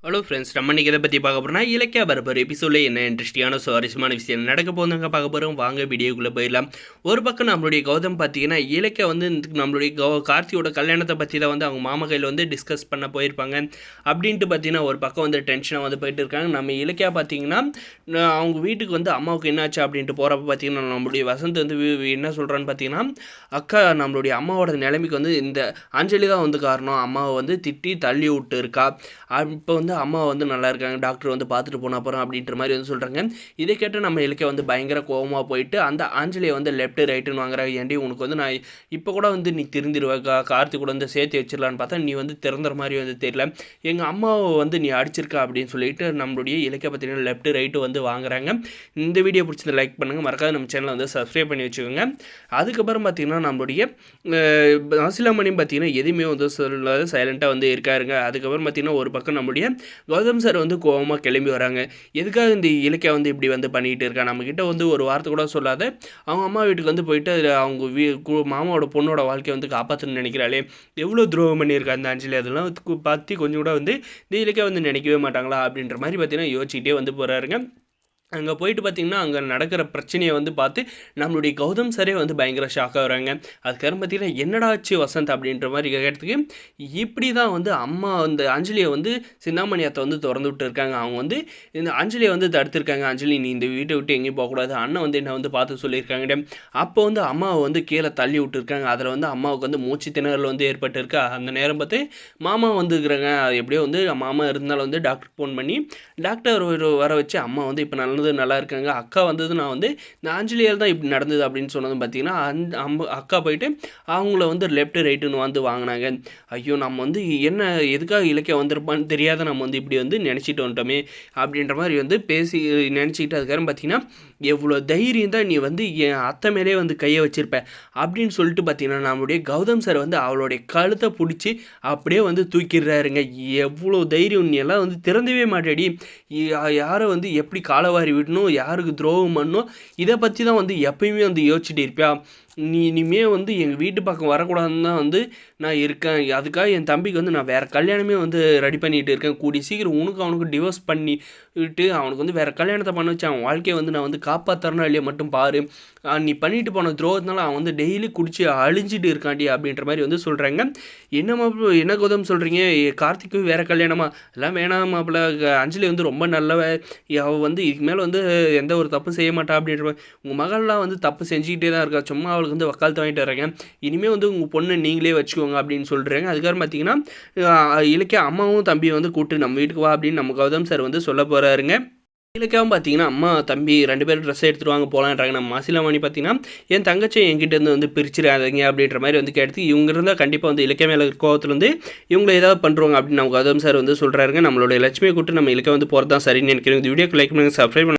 Hello friends, நம்ம இன்றைக்கி இதை பற்றி பார்க்க போகிறோம்னா இலக்கிய பரபர் எபிசோடில் என்ன இன்ட்ரெஸ்டிங்கான சுவாரஸ்யமான விஷயம் நடக்க போகுதுங்க பார்க்க போகிறோம். வாங்க வீடியோக்குள்ளே போயிடலாம். ஒரு பக்கம் நம்மளுடைய கௌதம் பார்த்தீங்கன்னா இலக்கிய வந்து நம்மளுடைய கார்த்தியோட கல்யாணத்தை பற்றி தான் வந்து அவங்க மாமா கையில் வந்து டிஸ்கஸ் பண்ண போயிருப்பாங்க. அப்படின்ட்டு பார்த்தீங்கன்னா ஒரு பக்கம் வந்து டென்ஷனாக வந்து போயிட்டு இருக்காங்க. நம்ம இலக்கியா பார்த்தீங்கன்னா அவங்க வீட்டுக்கு வந்து அம்மாவுக்கு என்னாச்சு அப்படின்ட்டு போகிறப்ப பார்த்தீங்கன்னா நம்மளுடைய வசந்த் வந்து என்ன சொல்கிறான்னு பார்த்தீங்கன்னா, அக்கா நம்மளுடைய அம்மாவோட நிலைமைக்கு வந்து இந்த அஞ்சலி தான் வந்து காரணம், அம்மாவை வந்து திட்டி தள்ளி விட்டு இருக்கா, இப்போ வந்து அம்மா வந்து நல்லா இருக்காங்க, டாக்டர் வந்து பார்த்துட்டு போன அப்புறம் அப்படின்ற மாதிரி வந்து சொல்கிறாங்க. இதை கேட்டு நம்ம இலக்கிய வந்து பயங்கர கோபமாக போயிட்டு அந்த ஆஞ்சலியை வந்து லெஃப்ட் ரைட்டுன்னு வாங்குறாங்க. ஏன்டி உனக்கு வந்து நான் இப்போ கூட வந்து நீ திருந்திருவா, கார்த்திக் கூட வந்து சேர்த்து வச்சிடலான்னு பார்த்தா நீ வந்து திறந்துற மாதிரி வந்து தெரியல, எங்கள் அம்மாவை வந்து நீ அடிச்சிருக்கா அப்படின்னு சொல்லிட்டு நம்மளுடைய இலக்கிய பார்த்தீங்கன்னா லெஃப்ட் ரைட்டு வந்து வாங்குறாங்க. இந்த வீடியோ பிடிச்சிருந்த லைக் பண்ணுங்கள், மறக்காத நம்ம சேனலை வந்து சப்ஸ்கிரைப் பண்ணி வச்சுக்கோங்க. அதுக்கப்புறம் பார்த்திங்கன்னா நம்மளுடைய ஆசிலாமணியும் பார்த்திங்கன்னா எதுவுமே வந்து சொல்லாத சைலண்ட்டாக வந்து இருக்காருங்க. அதுக்கப்புறம் பார்த்திங்கன்னா ஒரு பக்கம் நம்மளுடைய கௌதம் சார் வந்து கோவமாக கிளம்பி வராங்க. எதுக்காக இந்த இலக்கியா வந்து இப்படி வந்து பண்ணிகிட்டு இருக்கா, நம்மக்கிட்ட வந்து ஒரு வார்த்தை கூட சொல்லாத அவங்க அம்மா வீட்டுக்கு வந்து போயிட்டு அதில் அவங்க மாமாவோட பொண்ணோட வாழ்க்கையை வந்து காப்பாற்றணும்னு நினைக்கிறாளே, எவ்வளோ துரோகம் பண்ணியிருக்கா அந்த அஞ்சலி, அதெல்லாம் பற்றி கொஞ்சம் கூட வந்து இந்த இலக்கியா வந்து நினைக்கவே மாட்டாங்களா அப்படின்ற மாதிரி பார்த்தீங்கன்னா யோசிச்சுட்டே வந்து போகிறாருங்க. அங்கே போயிட்டு பார்த்திங்கன்னா அங்கே நடக்கிற பிரச்சனையை வந்து பார்த்து நம்மளுடைய கௌதம் சாரே வந்து பயங்கர ஷாக்காக வராங்க. அதுக்கப்புறம் பார்த்திங்கன்னா என்னடாச்சு வசந்த் அப்படின்ற மாதிரி கேட்கறதுக்கு, இப்படி தான் வந்து அம்மா அந்த அஞ்சலியை வந்து சிந்தாமணியத்தை வந்து திறந்து விட்டு இருக்காங்க. அவங்க வந்து இந்த அஞ்சலியை வந்து தடுத்துருக்காங்க. அஞ்சலி நீ இந்த வீட்டை விட்டு எங்கேயும் போகக்கூடாது, அண்ணன் வந்து என்னை வந்து பார்த்து சொல்லியிருக்காங்க. அப்போ வந்து அம்மாவை வந்து கீழே தள்ளி விட்டுருக்காங்க. அதில் வந்து அம்மாவுக்கு வந்து மூச்சு திணறல் வந்து ஏற்பட்டிருக்கா. அந்த நேரம் பார்த்து மாமா வந்துருக்குறாங்க. எப்படியோ வந்து மாமா இருந்தாலும் வந்து டாக்டருக்கு ஃபோன் பண்ணி டாக்டர் வர வச்சு அம்மா வந்து இப்போ நல்லா இருக்காங்க. அக்கா வந்தது நான் வந்து இந்த ஆஞ்சலியால் தான் இப்படி நடந்தது அப்படின்னு சொன்னதும் பார்த்தீங்கன்னா அக்கா போயிட்டு அவங்கள வந்து லெஃப்ட் ரைட்டுன்னு வந்து வாங்கினாங்க. ஐயோ நம்ம வந்து என்ன எதுக்காக இலக்கிய வந்திருப்பான்னு தெரியாத நம்ம வந்து இப்படி வந்து நினச்சிட்டு வந்துட்டோமே அப்படின்ற மாதிரி வந்து பேசி நினச்சிக்கிட்டு அதுக்கப்புறம் பார்த்தீங்கன்னா எவ்வளோ தைரியம் தான் நீ வந்து என் அத்தை மேலே வந்து கையை வச்சிருப்ப அப்படின்னு சொல்லிட்டு பார்த்தீங்கன்னா நம்மளுடைய கௌதம் சார் வந்து அவளுடைய கழுத்தை பிடிச்சி அப்படியே வந்து தூக்கிடுறாருங்க. எவ்வளோ தைரியம், நீ எல்லாம் வந்து திறந்தவே மாட்டேடி, யாரை வந்து எப்படி காலவாரி விடணும், யாருக்கு துரோகம் பண்ணணும், இதை பற்றி தான் வந்து எப்பயுமே வந்து யோசிச்சுட்டு இருப்பியா, நீ இனிமேல் வந்து எங்கள் வீட்டு பக்கம் வரக்கூடாதுன்னு தான் வந்து நான் இருக்கேன். அதுக்காக என் தம்பிக்கு வந்து நான் வேறு கல்யாணமே வந்து ரெடி பண்ணிகிட்டு இருக்கேன். கூடி சீக்கிரம் அவனுக்கு டிவோர்ஸ் பண்ணி விட்டு அவனுக்கு வந்து வேறு கல்யாணத்தை பண்ண வச்சு அவன் வாழ்க்கையை வந்து நான் வந்து காப்பாற்றுறேன்னா இல்லையா மட்டும் பாரு, நீ பண்ணிட்டு போன துரோகத்தினால அவன் வந்து டெய்லி குடிச்சு அழிஞ்சிட்டு இருக்காண்டி அப்படின்ற மாதிரி வந்து சொல்கிறாங்க. என்ன கௌதம் சொல்கிறீங்க, கார்த்திக்கு வேறு கல்யாணமா, எல்லாம் வேணாம் மாப்பிள்ள, அஞ்சலி வந்து ரொம்ப நல்லவ, அவள் வந்து இதுக்கு மேலே வந்து எந்த ஒரு தப்பு செய்ய மாட்டா அப்படின்ற மாதிரி, உங்கள் மகள்லாம் வந்து தப்பு செஞ்சுக்கிட்டே தான் இருக்கா, சும்மா அவளுக்கு வந்து வக்காலத்து வாங்கிட்டு வர்றாங்க, இனிமேல் வந்து உங்கள் பொண்ணை நீங்களே வச்சுக்கோங்க அப்படின்னு சொல்கிறாங்க. அதுக்கப்புறம் பார்த்தீங்கன்னா இலக்கிய அம்மாவும் தம்பியை வந்து கூப்பிட்டு நம்ம வீட்டுக்கு வா அப்படின்னு நம்ம கௌதம் சார் வந்து சொல்ல போகிறாருங்க. இலக்கியாவும் பார்த்தீங்கன்னா அம்மா தம்பி 2 பேரும் ட்ரெஸ் எடுத்துகிட்டு வாங்க போகலான்றாங்க. நம்ம மாசிலாமணி பார்த்தீங்கன்னா என் தங்கச்சி என்கிட்டேருந்து வந்து பிரிச்சிடாதீங்க அப்படின்ற மாதிரி வந்து கேட்டு இவங்க இருந்தால் கண்டிப்பாக வந்து இலக்கிய மேலே கோவத்தில் வந்து இவங்களை ஏதாவது பண்ணுறோங்க அப்படின்னு நம்ம கௌதம் சார் வந்து சொல்கிறாருங்க. நம்மளுடைய லட்சுமியை கூப்பிட்டு நம்ம இலக்கிய வந்து போகிறது தான் சரின்னு நினைக்கிறோம். இந்த வீடியோக்கு லைக் பண்ணுங்கள், சப்ஸ்கிரைப் பண்ணுங்கள்.